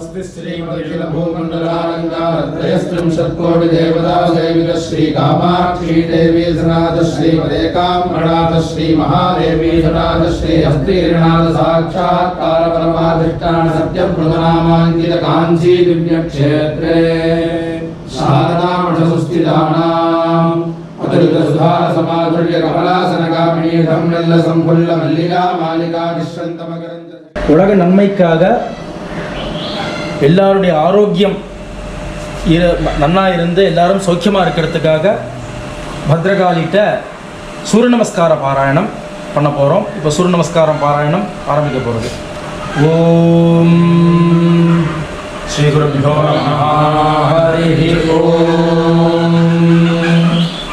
स्वस्ति श्रीमदखिल भूमंडलालंकारत्रयस्त्रिंशत्कोटि देवता सेवित श्री कामाक्षी देवी सनाथ श्रीमदेकाम्रनाथ श्री महादेवी सनाथ श्री हस्तीनाथ साक्षात्कार परमाधिष्ठान सत्यप्रभुनामांकित कांची दिव्य क्षेत्रे शारदामठसुस्थितानाम् अतुलित सुधार समाधुर्य कमलासनगामिनी धम्मल्ल संपुल्ल मल्लिका मालिका निश्रन्तमकरञ्च உலக நன்மைக்காக எல்லாருடைய ஆரோக்கியம் நன்னா இருந்து எல்லாரும் சௌக்கியமாக இருக்கிறதுக்காக பத்ரகாளிகிட்ட சூரிய நமஸ்கார பாராயணம் பண்ண போகிறோம். இப்போ சூரிய நமஸ்காரம் பாராயணம் ஆரம்பிக்க போகிறது. ஓம் ஸ்ரீ குருभ्यो நமः. ஹரி ஓம்.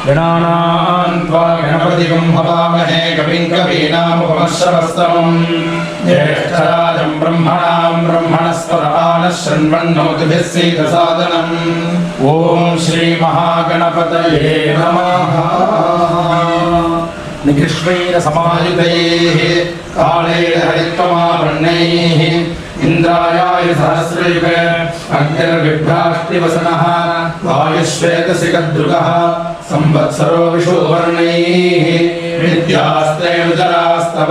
गणानां त्वा गणपतिं हवामहे कविं कवीनामुपमश्रवस्तमम् ज्येष्ठराजं ब्रह्मणां ब्रह्मणस्पदानः शृण्वन्नोतिभिः सीदसादनम्. ॐ श्रीमहागणपतये नमः. निकृष्वैरसमायुतैः कालेन हरित्वमावृण्यैः इंद्रायाय सहस्रयुग अग्निर्विभ्राष्टिवसनः वायुश्वेतसिकद्रुगः संवत्सरो विषुवर्णैः विद्यास्तेऽनुचरास्तव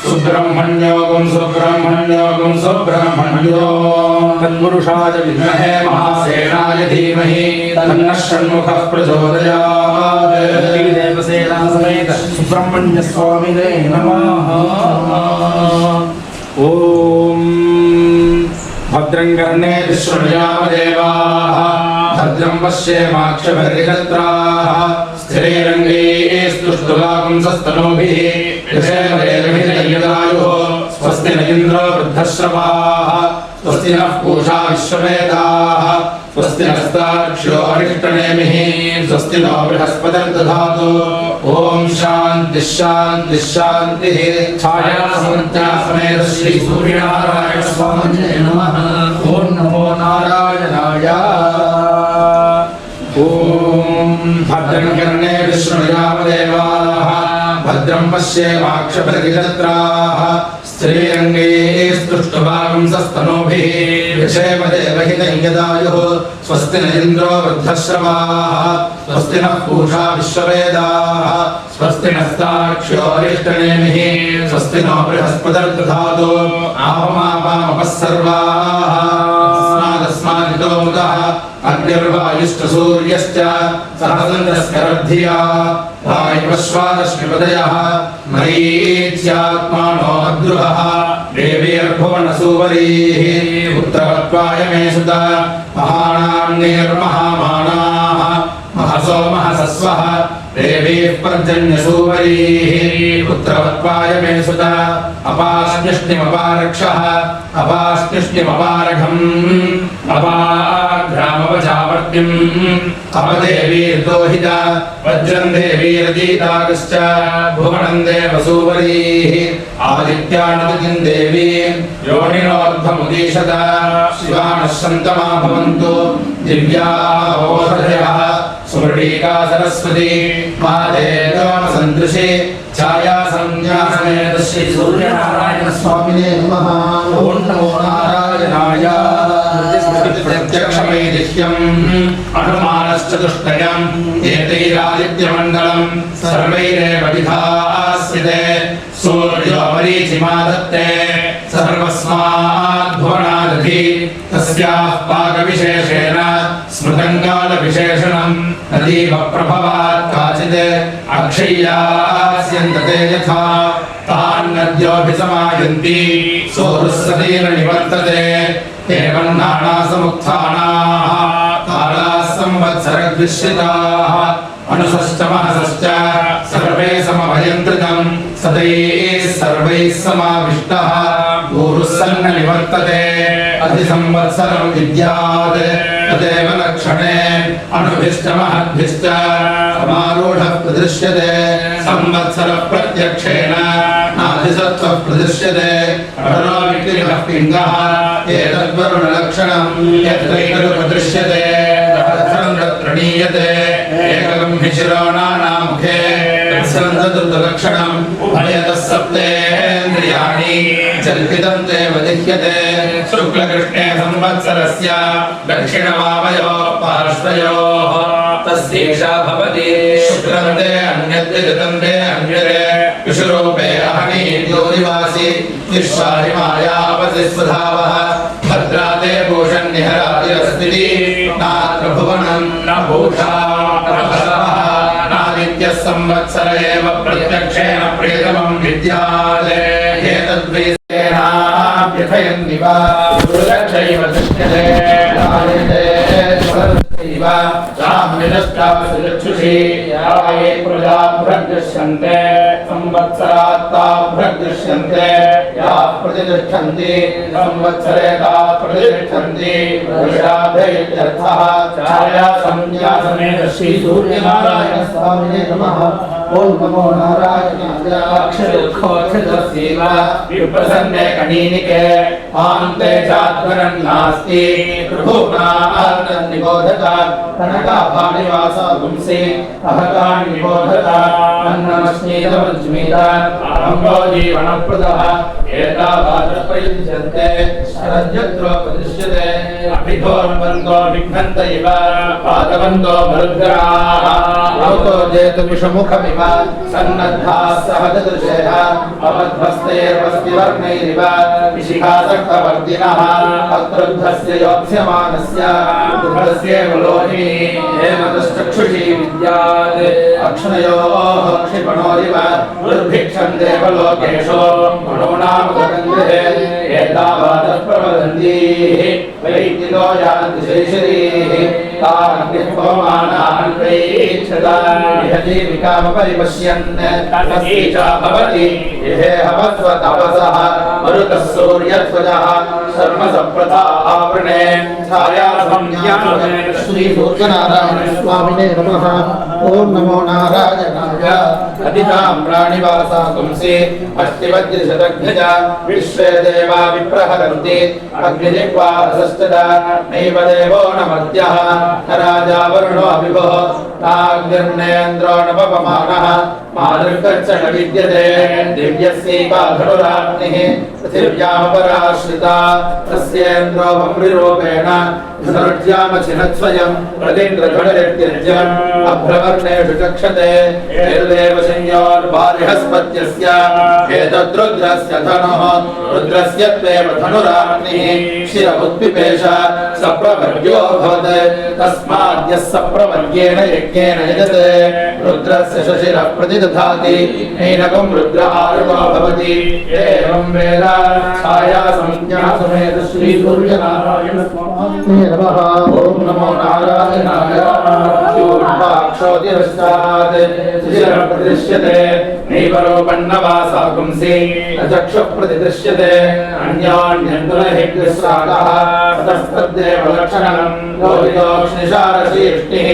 सुब्रह्मण्योगं सुब्रह्मण्योगं सुब्रह्मण्यो तत्पुरुषाय विद्महे महासेनाय धीमहि तन्नः षण्मुखः प्रचोदयात्. देवसेना समेत सुब्रह्मण्य स्वामिने नमः. ओम भद्रं कर्णेभिः शृणुयाम देवाः भद्रं पश्येमाक्षभिर्यजत्राः स्थिरैरङ्गैस्तुष्टुवागुंसस्तनूभिः यशेमदेवहिर्यदायुः. स्वस्ति न इन्द्रो वृद्धश्रवाः स्वस्ति नः पूषा विश्ववेदाः स्वस्ति नस्तार्क्ष्यो अरिष्टनेमिः स्वस्ति नो बृहस्पतिर्दधातु. ओम शांति शांति शांति. छाया समन्त्या समेत श्री सूर्यनारायण स्वामिने नमः. ओम नमो नारायणाय. ओम भद्रं कर्णेभिः शृणुयाम देवाः भद्रं पश्येमाक्षभिर्यजत्राः स्त्रीरङ्गैस्तुष्टुवागुंसस्तनूभिः यशेमदेवहितं यदायुः. स्वस्ति न इन्द्रो वृद्धश्रवाः स्वस्ति नः पूषा विश्ववेदाः स्वस्ति नस्तार्क्ष्यो अरिष्टनेमिः स्वस्ति नो बृहस्पतिर्दधातु. आहमापामपस्सर्वाः तस्मादितो मुदः अग्निर्वायुश्च सूर्यश्च सहसन्दस्करद्धिया वायुवश्वादश्मिपदयः मरीच्यात्मानो अद्रुहः देवीर्भुवनसूवरीः. उत्तरत्वाय मे सुत महानाम्नीर्महामानाः महसो महसस्वः देवीः पर्जन्यसूवरीः. पुत्रवत्वाय मे सुत अपास्न्यष्टिमपारक्षः अपास्न्यष्टिमपारघम् अपाघ्रामवचावर्तिम् अपदेवीर्दोहिता वज्रं देवीरतीतागश्च भुवनं देवसूवरीः. आदित्यानदितिं देवीं योनिनोर्ध्वमुदीशत शिवानः सन्तमा भवन्तु दिव्याः ओषधयः सुमृडीका सरस्वती मादेवसन्दृशे छाया संज्ञा समेत श्री सूर्यनारायण स्वामिने नमः. ओम नमो नारायणाय. प्रत्यक्षमैदिह्यम् अनुमानश्चतुष्टयम् एतैरादित्यमण्डलं सर्वैरेव विधास्यते. सूर्यो मरीचिमादत्ते सर्वस्माद्भुवनादधि तस्याः पाकविशेषेण स्मृतं कालविशेषणं नदीव प्रभवात् काचित् अक्षय्यास्यन्तते यथा तान्नद्योऽभिसमायन्ति सोरुस्सतीर् निवर्तते. एवं नानासमुत्थानाः कालाः संवत्सरद्विश्रिताः अनुसश्च महसश्च सर्वे समभयन्त्रितं सदैः सर्वैः समाविष्टः गुरुः सन्न निवर्तते. अधिसंवत्सरं विद्यात् तदेव लक्षणे अनुभिश्च महद्भिश्च समारूढः प्रदृश्यते. संवत्सरः प्रत्यक्षेण नाधिसत्त्वः प्रदृश्यते. अटनोऽविक्लिनः पिङ्गः एतद्वरुणलक्षणं यत्रैकं प्रदृश्यते तत्र नीयते. एकगं हि शिरो नानामुखे तत्सन्ददुर्लक्षणम् उभयतः सप्तेन्द्रियाणि चल्पितं ते वदिह्यते शुक्लकृष्णे संवत्सरस्य दक्षिणवामयोः पार्श्वयोः तस्यैषा भवति शुक्रन्ते अन्यद्य ऋतन्ते अन्यरे विषुरूपे अहनी योनिवासि विश्वाहिमायावसि स्वधावः भद्राते भूषन्निहरातिरस्तिति नात्र भुवनं न भूषा न भसवः नादित्यः संवत्सर एव प्रत्यक्षेण प्रियतमं विद्यात् एतद्विषेणाभ्यथयन्निव दुर्लक्षैव दृश्यते रायते स्वरस्यैव राम्यदष्टासुचक्षुषी याये प्रजा भ्रदृश्यन्ते संवत्सरात्ता भ्रदृश्यन्ते या प्रतिष्ठन्ति संवत्सरे ता प्रतिष्ठन्ति वर्षाभ्य इत्यर्थः छाया संज्ञा समेत श्री सूर्यनारायण स्वामिने नमः ओम नमो नारायणाय अक्षरोक्षोक्षदस्यैव विप्रसन्ने कणीनिके आन्ते चाध्वरन् नास्ति प्रभुनान् निबोधत कनकाभानिवासा पुंसि अहकान् निबोधत अन्नमस्मीतमज्मीत अहम्भो जीवनप्रदः एतावादप्रयुज्यन्ते शरद्यत्रो प्रदृश्यते अभिधोर्वन्तो विघ्नन्त इव पादवन्तो मरुद्गराः लोको जेतु विषमुखमिव सन्नद्धाः सह ददृशेः अवध्वस्तैर्वस्तिवर्णैरिव विशिखासक्तवर्तिनः अत्रुद्धस्य योत्स्यमानस्य दुर्गस्यैव लोहिनी हेमतश्चक्षुषी विद्यात् अक्ष्णयोः क्षिपणोरिव दुर्भिक्षं देवलोकेषु मनोनामगन्धे एतावत् प्रवदन्तीः वैद्युतो यान्ति शैशरीः तान् निःपमानान् प्रैक्षता जीविकामपरिपश्यन् तस्यै च भवति इहेहवस्वतपसः मरुतः सूर्यध्वजः शर्मसप्रतावृणे छायासंज्ञाने श्री सूर्यनारायण स्वामिने नमः ओम नमो नारायणाय अतिताम्राणिवासा पुंसि अष्टिवज्रशतघ्नज विश्वे देवा विप्रहरन्ति अग्निजिह्वा रसश्चदा नैव देवो न मर्त्यः न राजा वरुणो अभिभो नाग्निर्नेन्द्रो न पवमानः मातृर्गच्छ न विद्यते दिव्यस्यैका धनुराग्निः पृथिव्यामपराश्रिता तस्येन्द्रो भमृरूपेण धनुर्ज्यामचिनत्स्वयं प्रतीन्द्रधनुरित्यज्यम् अभ्रवर्णेषु चक्षते एतदेव संयोर्बार्हस्पत्यस्य एतद्रुद्रस्य धनुः रुद्रस्य त्वेव धनुराग्निः शिरमुत्पिपेष सप्रवर्ग्यो भवत् तस्माद्यः सप्रवर्ग्येण यज्ञेन यजते रुद्रस्य शशिरः प्रतिदधाति नैनकं रुद्र आरुणो भवति एवं वेद छाया संज्ञा समेत श्री सूर्यनारायण स्वामिने नमः ओम नमो नारायणाय ूर्ध्वाक्षोतिरश्चात् शिशिरः प्रतिदृश्यते नैवरोपन्नवासा पुंसि न चक्षुः प्रतिदृश्यते अन्योन्यन्तुलहिग्रस्रागः ततस्तद्देव लक्षणम् लोहितोक्ष्णिशारशीष्टिः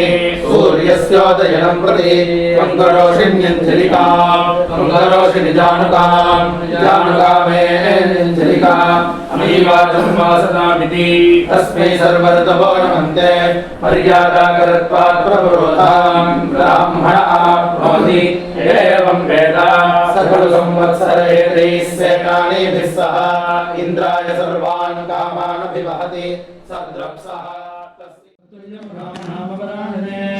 सूर्यस्योदयनं प्रति मङ्गरोषिण्यञ्जलिकाम् मङ्गरोषिणिजानुकाम् जानुकामेऽञ्जलिका अमीवाचं वासनामिति तस्मै सर्वऋतवो नमन्ते मर्यादाकरत्वात् प्रपुरोधाम् ब्राह्मणः भवति एवं वेद सकल संवत्सरेतैः सेनानीभिः सह इन्द्राय सर्वान् कामान् अभिवहति सद्रप्सः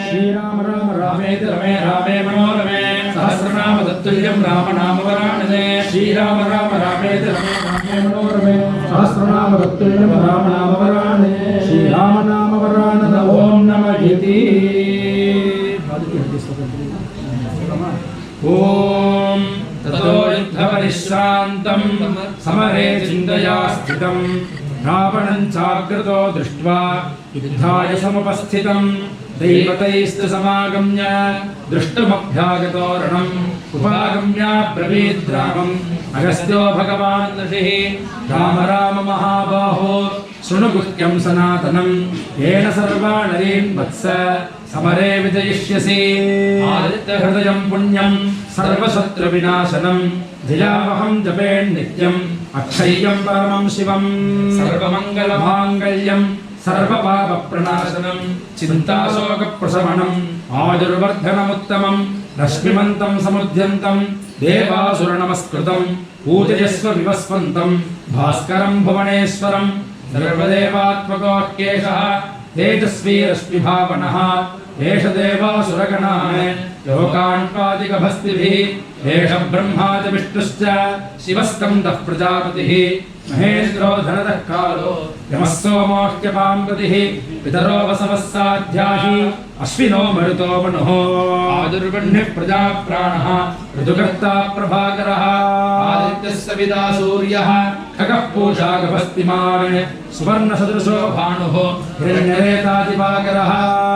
श्रीराम राम रामेति रमे रामे मनोरमे सहस्रनाम तत्तुल्यं राम नाम वराणने श्रीराम राम रामेति रमे रामे मनोरमे सहस्रनाम तत्तुल्यं राम नाम वराणने श्रीराम नाम वराणन ओम नमः इति ओम ततो युद्धपरिश्रान्तं समरे चिन्तया स्थितं रावणं चाग्रतो दृष्ट्वा युद्धाय समुपस्थितं दैवतैस्तु समागम्य दृष्टुमभ्यागतो रणम् उपागम्य ब्रवीद्रामम् अगस्त्यो भगवान् ऋषिः राम राम महाबाहो शृणु गुह्यं सनातनं येन सर्वाणरीन् वत्स समरे विजयिष्यसि आदित्यहृदयं पुण्यं सर्वशत्रुविनाशनं धियावहं जपेन्नित्यम् अक्षय्यं परमं शिवं सर्वमङ्गलमाङ्गल्यं सर्वपापप्रणाशनं चिन्ताशोकप्रशमनम् आयुर्वर्धनमुत्तमं రశ్మిమంతం సముద్యంతం దేవాసుర నమస్కృతం పూజయస్వ వివస్వంతం భాస్కరం భువనేశ్వరం సర్వదేవాత్మకోऽకేశः తేజస్వీ రశ్మిభావనః ఏష దేవాసురగణాన్ లోకాన్ పాదికభస్తిభిः ఏష బ్రహ్మాది విష్ణుశ్చ శివస్కందః ప్రజాపతిः మహేంద్రో ధనదః కాలో యమः సోమోऽహ్యపాం ప్రతిः పితరో వసవः సాధ్యాః అశ్వినో మరుతో మనుః ఆదుర్వణ్యః ప్రజా ప్రాణః ఋతుకర్తా ప్రభాకరः ఆదిత్యः సవితా సూర్యः ఖగః పూషా గభస్తిమాన్ సువర్ణ సదృశో భానుః హిరణ్యరేతాదివాకరः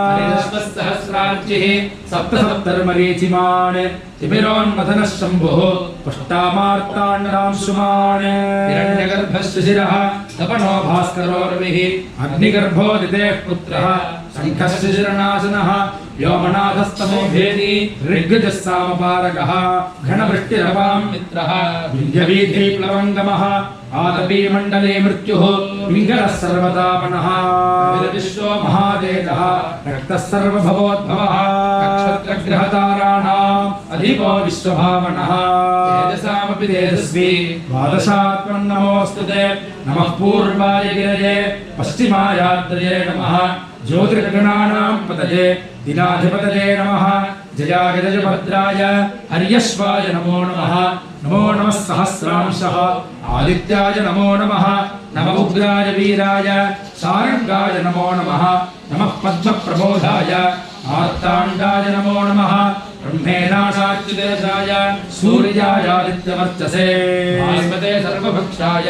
హరిదశ్వः సహస్రార్చిః సప్త సప్తర్మరీచిమాన్ తిమిరోన్మథనः శంభుః పుష్టామార్తాండాంశుమాన్ హిరణ్యగర్భः శిశిరः తపనో భాస్కరో రవిः అగ్నిగర్భోదితేః పుత్రः శంఖः శిశిరనాశనः వ్యోమనాథస్తమో భేది ఋగ్యజः సామపారకः ఘనవృష్టిరవాం మిత్రः వింధ్యవీథీ ప్లవంగమः ఆతపీ మండలే మృత్యుః పింగళः సర్వతాపనः విశ్వో మహాదేవः రక్తः సర్వభవోద్భవः నక్షత్రగ్రహతారాణాం అధిపో విశ్వభావనः తేజసామపి తేజస్వి ద్వాదశాత్మన్నమోऽస్తుతే నమః పూర్వాయ గిరజే పశ్చిమాయాద్రయే నమః జ్యోతిర్గణానాం పతయే దినాధిపతయే నమః జయాయ గజభద్రాయ హర్యశ్వాయ నమో నమః నమో నమః సహస్రాంశః ఆదిత్యాయ నమో నమః నమః ఉగ్రాయ వీరాయ సారంగాయ నమో నమః నమః పద్మప్రబోధాయ మార్తాండాయ నమో నమః బ్రహ్మేనాశాచ్యుతేజాయ సూర్యాయాదిత్యవర్చసే భాస్వతే సర్వభక్షాయ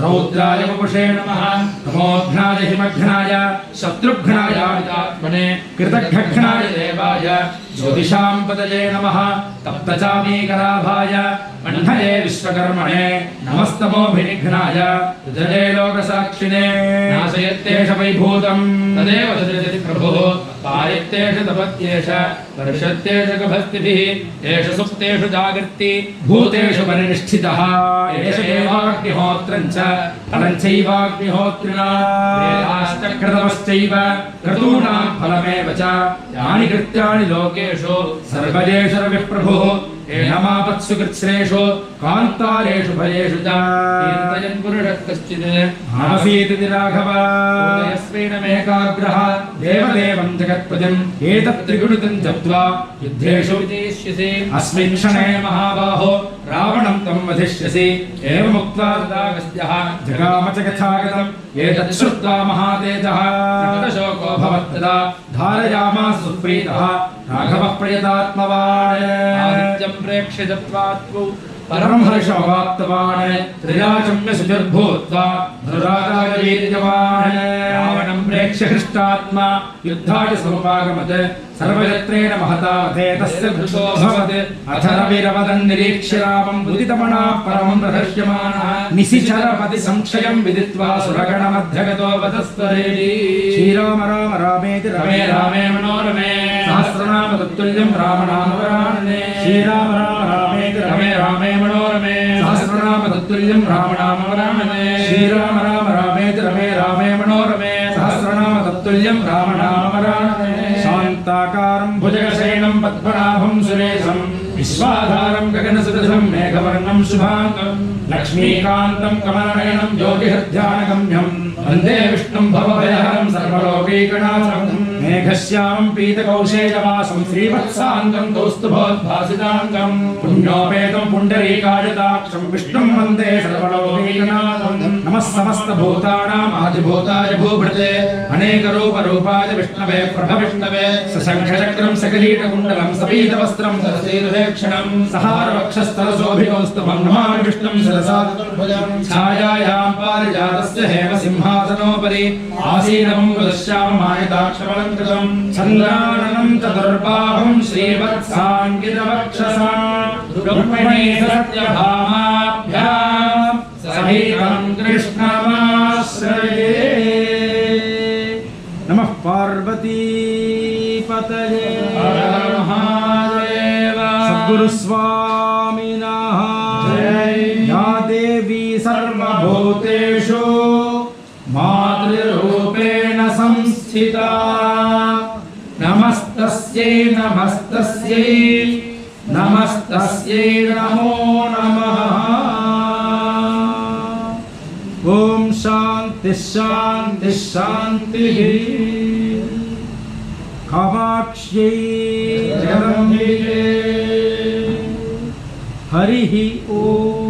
రౌద్రాయ వపుషే నమః నమోఘ్నాయ హిమఘ్నాయ శత్రుఘ్నాయ వితాత్మనే కృతఘ్నాయ దేవాయ జ్యోతిషాం పతయే నమః తప్తచామీకరాభాయ మన్హయే విశ్వకర్మణే నమస్తమోభినిఘ్నాయ రుజరే లోకసాక్షిణే నాశయత్తేష వైభూతం తదేవ సృజతి ప్రభుః పాయత్తేష తపత్యేష వర్షత్తేష గభస్తిభిः ఏష సుప్తేషు జాగర్తి భూతేషు పరినిష్ఠితः ఏష ఏవాగ్నిహోత్రం చ ఫలం చైవాగ్నిహోత్రిణా వేదాశ్చక్రతమశ్చైవ క్రతూనాం ఫలమేవ చ యాని కృత్యాని లోకేషు సర్వదేషు రవిప్రభుః ఏనమాపత్సు కృత్స్రేషు కాంతారేషు భయేషు చ కీర్తయన్ పురుషః కశ్చిత్ ఆసీతి రాఘవ ఉదయస్వేనమేకాగ్రః దేవదేవం జగత్పతిం ఏతత్ త్రిగుణితం జప్త్వా యుద్ధేషు విజయిష్యసి అస్మిన్ క్షణే మహాబాహో రావణం తం వధిష్యసి ఏవముక్త్వా తదాగస్త్యః జగామ చ యథాగతం ఏతత్ శ్రుత్వా మహాతేజః శోకో భవత్తదా ధారయామాస సుప్రీతః రాఘవః ప్రయతాత్మవాన్ ఆదిత్యం ప్రేక్ష్య జప్త్వాత్వు పరం హర్షమవాప్తవాన్ త్రిరాజమ్య సుజర్భూత్వా ధనురాజాయ వీర్యవాన్ రావణం ప్రేక్ష్య హృష్టాత్మా యుద్ధాయ సముపాగమత్ సర్వయత్రేణ మహతావతే తస్య ధృతో భవత్ అథ రవిరవదన్ నిరీక్ష్య రామం ఉదితమనా పరమం ప్రదర్శ్యమానః నిశిచరపతి సంక్షయం విదిత్వా సురగణమధ్యగతో వదస్వరేణి శ్రీరామ రామ రామేతి రమే రామే మనోరమే సహస్రనామ తత్తుల్యం రామనామవరాణనే శ్రీరామ రామ రామేతి రమే రామే మనోరమే సహస్రనామ తత్తుల్యం రామనామవరాణనే శ్రీరామ రామ రామేతి రమే రామే మనోరమే సహస్రనామ తత్తుల్యం రామనామవరాణనే శాంతాకారం భుజగశయనం పద్మనాభం సురేశం విశ్వాధారం గగనసదృశం మేఘవర్ణం శుభాంగం లక్ష్మీకాంతం కమలనయనం జ్యోతిహృద్యానగమ్యం వందే విష్ణుం భవభయహరం సర్వలోకైకనాథం మేఘశ్యామం పీతకౌశేయవాసం శ్రీవత్సాంగం కౌస్తుభోద్భాసితాంగం పుణ్యోపేతం పుండరీకాయతాక్షం విష్ణుం వందే సర్వలోకైకనాథం నమః సమస్తభూతానాం ఆదిభూతాయ భూభృతే అనేకరూపరూపాయ విష్ణవే ప్రభవిష్ణవే సశంఖచక్రం సకలీటకుండలం సపీతవస్త్రం సరసీరుహేక్షణం సహారవక్షస్థలశోభికౌస్తుభం నమామి విష్ణుం శిరసాదుర్భుజం ఛాయాయాం పారిజాతస్య హేమసింహాసనోపరి ఆసీనమం వదశ్యామమాయతాక్షమలంకృతం చంద్రాననం చతుర్బాహుం శ్రీవత్సాంకితవక్షసా రుక్మిణీ సత్యభామాభ్యాం సహితం కృష్ణమాశ్రయే నమః పార్వతీపతయే హర మహాదేవ సద్గురు స్వామినః జై యా దేవీ సర్వభూతేషు మాతృరూపేణ సంస్థితా నమస్తస్యై నమస్తస్యై నమస్తస్యై నమో నమః. ఓం శాంతి శాంతి శాంతి. కామాక్ష్యై జగదంబికే. హరి ఓం.